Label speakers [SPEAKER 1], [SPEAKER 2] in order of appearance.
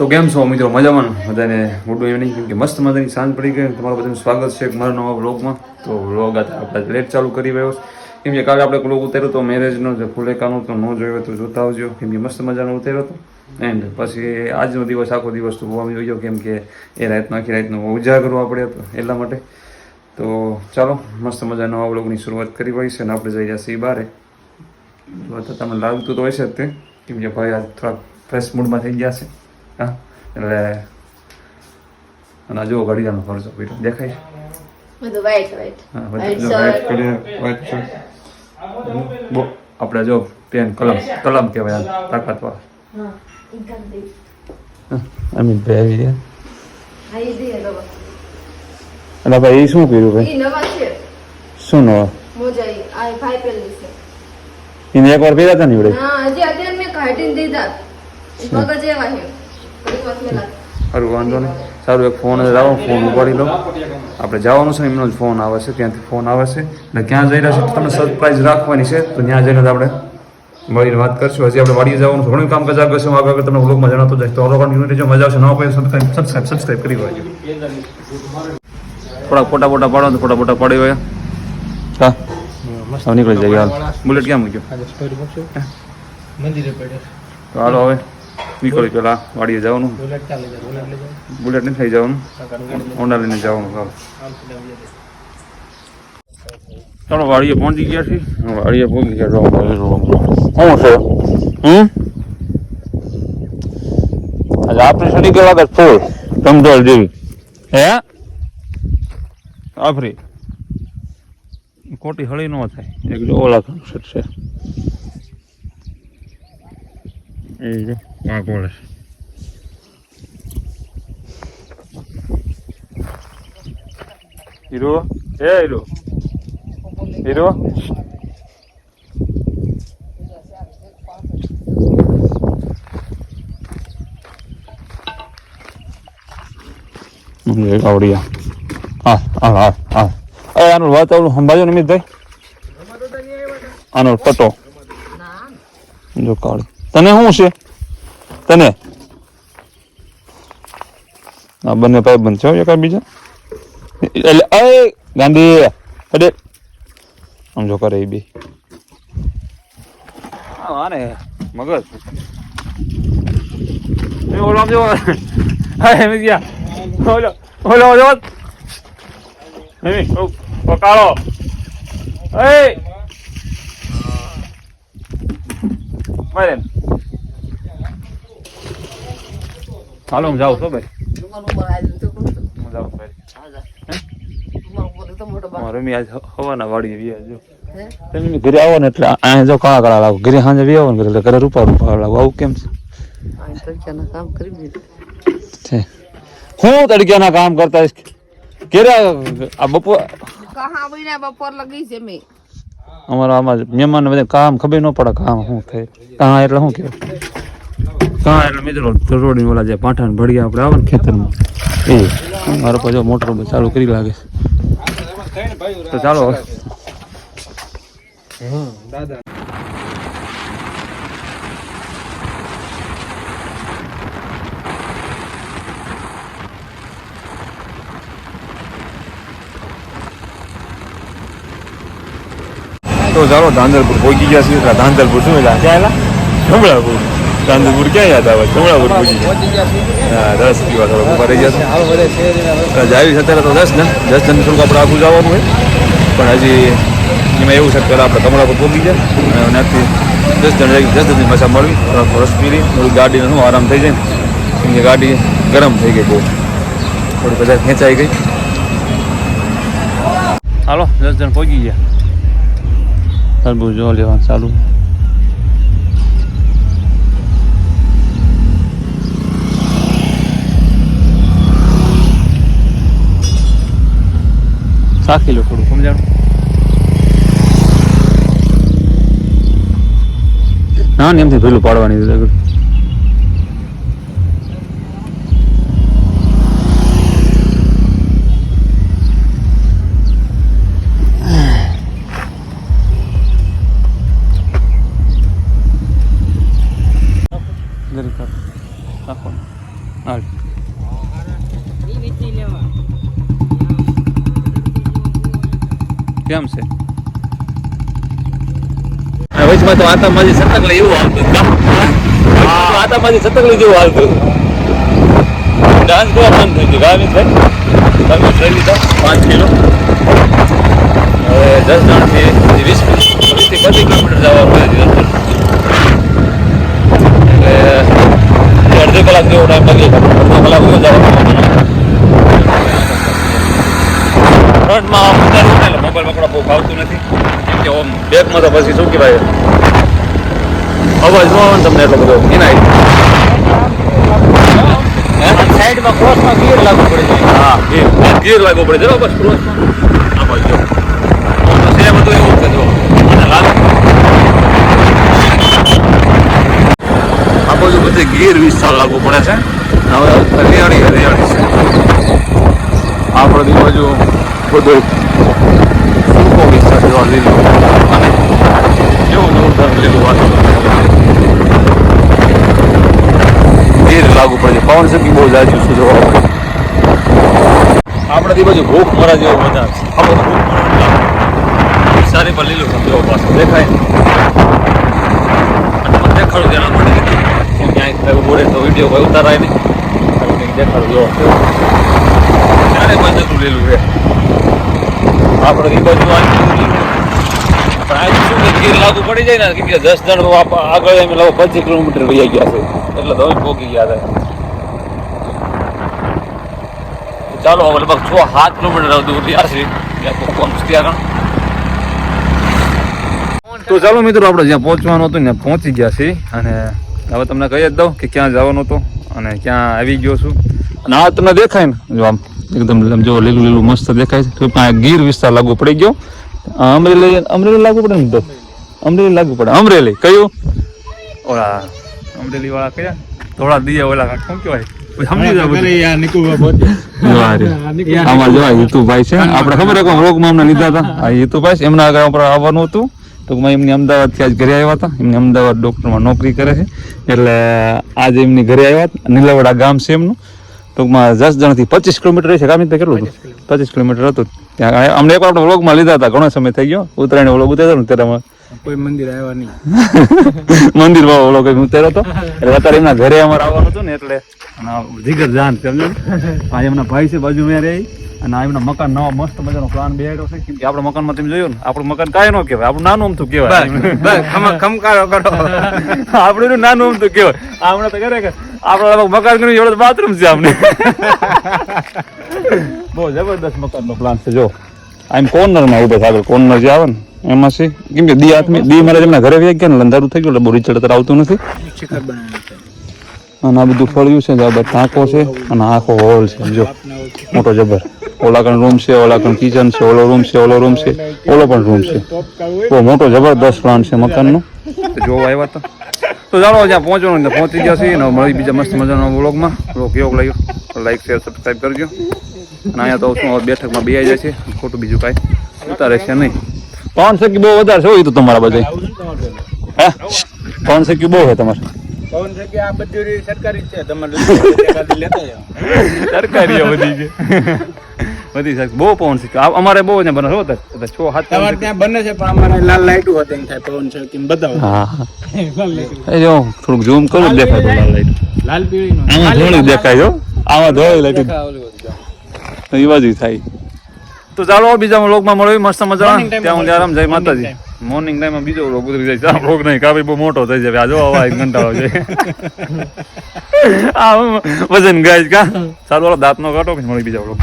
[SPEAKER 1] તો કેમ છો મિત્રો? મજામાં? બધાને ગુડ ઇવનિંગ. કેમ કે મસ્ત મજાની સાંજ પડી ગઈ. તમારું બધાનું સ્વાગત છે મારા નવા વ્લોગમાં. તો વ્લોગ આપણે લેટ ચાલુ કરી રહ્યો છે કેમ કે કાલે આપણે વ્લોગ ઉતાર્યો તો મેરેજનો જે ફુલેકાનો તો ન જોયો તો જોતા આવજો કેમ કે મસ્ત મજાનો ઉતાર્યો હતો. એન્ડ પછી આજનો દિવસ આખો દિવસ તો હોવામાં જોયો કેમ કે એ રાતનો આખી રાતનો ઉજાગરો આપણે હતો એટલા માટે. તો ચાલો મસ્ત મજાનો નવા વ્લોગની શરૂઆત કરી હોય છે અને આપણે જઈ રહ્યા છીએ બારે. તો તમને લાગતું તો હશે જ તે કેમ કે ભાઈ આજ થોડાક ફ્રેશ મૂડમાં થઈ ગયા છે. હા એટલે અને જો ઘડિયાળનો ખર્ચો પીટો દેખાય
[SPEAKER 2] બધું વાઈટ વાઈટ.
[SPEAKER 1] હા વાઈટ શર્ટ આપણે જો પેન કલમ કહેવાય તાકાતવાર.
[SPEAKER 2] હા ઇન્કમ દે.
[SPEAKER 1] અમિતભાઈ આવી ગયા.
[SPEAKER 2] હા એ દે રવા.
[SPEAKER 1] અને ભાઈ શું કર્યું ભાઈ?
[SPEAKER 2] ઈ નવા છે.
[SPEAKER 1] શું નવા?
[SPEAKER 2] મોજા ઈ આ ભાઈ પેલી છે.
[SPEAKER 1] એને એકવાર પહેર્યા હતા ને એવડે?
[SPEAKER 2] હા હજી અત્યારે મેં કાઢીને દીધા. મગજ એવા છે. થોડી વાત મેલા.
[SPEAKER 1] સારું વાંધો નહીં. સારું એક ફોન લાવો, ફોન ઉપાડી લો. આપણે જવાનું છે એમનો જ ફોન આવે છે, ત્યાંથી ફોન આવે છે એટલે ક્યાં જઈ રહ્યા છે તમને સરપ્રાઈઝ રાખવાની છે. તો ત્યાં જઈને આપણે મળીને વાત કરશું. હજી આપણે વાડીએ જવાનું છે, ઘણું કામ કજા કરશું. આગળ તમને વ્લોગમાં જણાવતો જાય તો લોકો જો મજા આવશે. નવા ભાઈ સબસ્ક્રાઈબ કરી હોય. થોડા ફોટા પાડો તો ફોટા પાડી હોય. હા હવે નીકળી જાય. હાલ બુલેટ ક્યાં મૂક્યો?
[SPEAKER 3] મંદિરે પડે.
[SPEAKER 1] તો હાલો હવે નીકળી પેલા વાડીએ જવાનું. બુલેટ નહીં થઈ જવાનું, હોન્ડા લઈને જવાનું. ચાલો વાડીએ પહોંચી ગયા છીએ. વાડીએ પહોંચી ગયા. શું છે? આજે આપણે સડી ગયા વગર ફૂલ ટમટોલ જેવી હે આફરી ખોટી હળી ન થાય. એક ઓલા છે એ જો વાંક વળે હીરો. હે હીરો હીરો આવડિયા. હા હા હા હા આનું વાતાવરણ સંભાળ્યો ને મિતભાઈ? આનો પટો જો કાળી. તને શું છે? તને આ બંને પાઇપ બંધ છે એકા બીજા એટલે એ ગાંધી અડે આમ જો કરે એ બે આને મગજ ઓલો જો ઓલો ઓલો ઓલો પકાળો એ મારે હાલો હું જાઉં છું ભાઈ. રમી આજ હવાના વાડી વ્યા તમે ઘરે આવો ને એટલે અહીંયા જો કાળા કાળા લાવો. ઘરે સાંજે વી આવો ને એટલે ઘરે રૂપા લાવો. આવું કેમ છે? હું તડક્યાના કામ કરતા ઘરે આ
[SPEAKER 2] બપોર લગી છે મેં.
[SPEAKER 1] અમારા આમાં મહેમાન બધા કામ ખબર ન પડે કામ શું થાય. કાં એટલે શું કહેવાય? કાં એટલે મિત્રો રોડ ઓલા જે પાઠાને ભળિયા આપણે આવે ને ખેતરમાં એ મારો પછી મોટર ચાલુ કરી લાગે. તો ચાલો
[SPEAKER 3] દાદા
[SPEAKER 1] તો ચાલો ધાંધલપુર પહોંચી ગયા છીએ. ધાંધલપુર શું એટલે ક્યાં એલા? કમળાપુર. ધાંધલપુર ક્યાં યાદ આવે? કમળાપુર પહોંચી ગયા. હા 10 દિવસ હવે ઉભા રહી ગયા. જાવી અત્યારે તો 10 જણ થોડુંક આપણે આગું જવાનું હોય પણ હજી એમાં એવું છે કે આપણે કમળાપુર પહોંચી ગયા અને ત્યાંથી 10 જણની મજા મળવી. થોડાક રસ પીરી થોડી ગાડીને શું આરામ થઈ જાય કેમ કે ગાડી ગરમ થઈ ગઈ બહુ થોડી બધા ખેંચાઈ ગઈ. હાલો 10 જણ પહોંચી ગયા. તરબૂચ જો લેવાનું ચાલુ. સાખી લો થોડું સમજાણું. ના ને એમથી ભેલું પાડવાની. હાલ. કેમ છે વચમાં તો આતામાંથી સતકલી એવું હાલતું આતામાંથી સતકલી જેવું હાલતું ડાન્સ તો બંધ થઈ ગયું ગામી ભાઈ તમે લઈ લીધા 5 કિલો હવે 10 જણથી 20 થી 25 કિલોમીટર જવાનું હોય એટલે અડધી કલાક જેવો ટાઈમ લાગે અડધો કલાક જેવો જવાનું ફ્રન્ટમાં મોબાઈલ પકડવા બહુ ફાવતું નથી કેમ કે ઓમ બેગમાં તો પછી શું કહેવાય અવાજ ન આવે ને તમને એટલો બધો એના સાઈડમાં ક્રોસમાં ગિયર લાગુ પડે છે હા ગિયર લાગુ પડે છે બસ ક્રોસમાં આ બાજુ છે બધું એવું છે જો આ બાજુ બધે ગિયર વિસ્તાર લાગુ પડે છે હવે હરિયાળી હરિયાળી છે આ બધી બાજુ બધું સૂકો વિસ્તાર જોવા લીધો અને જેવું જોરદાર લીધું વાતાવરણ ગીર લાગુ પડે છે પવન શક્તિ બહુ જાજુ છે જોવા મળે આપણાથી બાજુ ભૂખ મરા જેવો વધારે છે આ બધું ભૂખ મરા સારી પર લીલું જેવો પાછો દેખાય દેખાડું તેના માટે કેમ ક્યાંય બોલે તો વિડીયો કોઈ ઉતારાય નહીં દેખાડું જોવો ત્યારે પણ જતું લીલું છે આપણે એ બાજુ પણ આજે શું કે ગીર લાગુ પડી જાય ને કે 10 જણ આગળ એમ લગભગ 25 કિલોમીટર વહી ગયા છે એટલે તો પહોંચી ગયા હતા ચાલો હવે લગભગ 6-7 કિલોમીટર દૂર ત્યાં છે ત્યાં તો ચાલો મિત્રો આપણે જ્યાં પહોંચવાનું હતું ત્યાં પહોંચી ગયા છીએ અને હવે તમને કહી જ દઉં કે ક્યાં જવાનું હતું અને ક્યાં આવી ગયો છું અને આ તમને દેખાય ને જો આમ એકદમ જો લીલું લીલું મસ્ત દેખાય છે ગીર વિસ્તાર લાગુ પડી ગયો અમરેલી લાગુ પડે ને તો અમરેલી લાગુ પડે અમરેલી કયું ઓલા અમરેલી વાળા કયા થોડા દિયા ઓલા શું કહેવાય સમજી જાવ આમાં જોવા હિતુભાઈ છે આપણે ખબર છે રોગમાં અમને લીધા હતા આ હિતુભાઈ છે એમના આગળ ઉપર આવવાનું હતું ટૂંકમાં એમની અમદાવાદથી આજ ઘરે આવ્યા હતા એમની અમદાવાદ ડોક્ટરમાં નોકરી કરે છે એટલે આજે એમની ઘરે આવ્યા નીલાવડા ગામ છે એમનું ટૂંકમાં 10 જણથી 25 કિલોમીટર છે કામ કેટલું હતું 25 કિલોમીટર હતું ત્યાં અમને એકવાર આપણે વ્લોગમાં લીધા હતા ઘણો સમય થઈ ગયો ઉત્તરાયણ વ્લોગ ઉતાર્યો ને ત્યારે કોઈ મંદિર આવ્યા નહીં મંદિરમાં વ્લોગ ઉતાર્યો હતો એટલે અત્યારે એમના ઘરે અમારે આવવાનું હતું ને એટલે જીગર જાન સમજો આ એમના ભાઈ છે બાજુ મેં રહી અને આ એમના મકાન નવા મસ્ત મજાનો પ્લાન બેહાડ્યો છે કેમ કે આપણા મકાનમાં તમે જોયું ને આપણું મકાન કાંઈ ન કહેવાય આપણું નાનું અમથું કહેવાય ખમકારો કરો આપણું નાનું અમથું કહેવાય હમણાં તો ખરેખર આપણા મકાન કર્યું એવડો બાથરૂમ છે અમને બહુ જબરદસ્ત મકાનનો પ્લાન છે જો આમ કોર્નરમાં ઉભે આગળ કોર્નર જે આવે ને એમાં છે કેમ કે દી મારે એમના ઘરે વ્યા ગયા ને અંધારું થઈ ગયું એટલે બહુ રીચડ અત્યારે આવતું નથી અને આ બધું ફળ્યું છે આ ટાંકો છે અને આખો હોલ છે જો મોટો જબર ઓલા કણ રૂમ છે ઓલા કણ કિચન છે ઓલો રૂમ છે ઓલો રૂમ છે ઓલો પણ રૂમ છે બહુ મોટો જબરદસ્ત પ્લાન છે મકાનનો જોવા આવ્યા હતા તો ચાલો જ્યાં પહોંચવાનું પહોંચી ગયા છીએ મળી બીજા મસ્ત મજાના વ્લોગમાં વ્લોગ કેવો લાગ્યો લાઈક શેર સબસ્ક્રાઈબ કરજો અને અહીંયા તો શું બેઠકમાં બે જાય છે ખોટું બીજું કાંઈ ઉતારે છે નહીં પવન શક્તિ બહુ વધારે છે હોય તો તમારા બધા હે પવન શક્તિ બહુ છે તમારે
[SPEAKER 3] પવન છે કે આ બધી સરકારી છે તમારે લેતા જાઓ
[SPEAKER 1] સરકારી બધી છે બધી સાહેબ બહુ પવન શક્તિ અમારે બહુ ને બને હો 6-7
[SPEAKER 3] તમારે ત્યાં બને છે પણ અમારે લાલ લાઈટું હોતે એમ થાય પવન છે કેમ બતાવો
[SPEAKER 1] હા એ જો થોડુંક ઝૂમ કરું દેખાય તો લાલ લાઈટ
[SPEAKER 3] લાલ પીળી નો
[SPEAKER 1] આમાં ધોળી દેખાય જો આમાં ધોળી લાઈટ એ બાજુ થાય તો ચાલો બીજા વ્લોગમાં મળ્યો મસ્ત મજા ત્યાં હું આરામ જય માતાજી મોર્નિંગ ટાઈમમાં બીજો વ્લોગ ઉતરી જાય આ વ્લોગ નહીં કાપી બહુ મોટો થઈ જાય આ જો અવાજ કંટાળો જાય આ વજન ગાય કા સારું દાંત નો કાઢો મળી બીજા વ્લોગ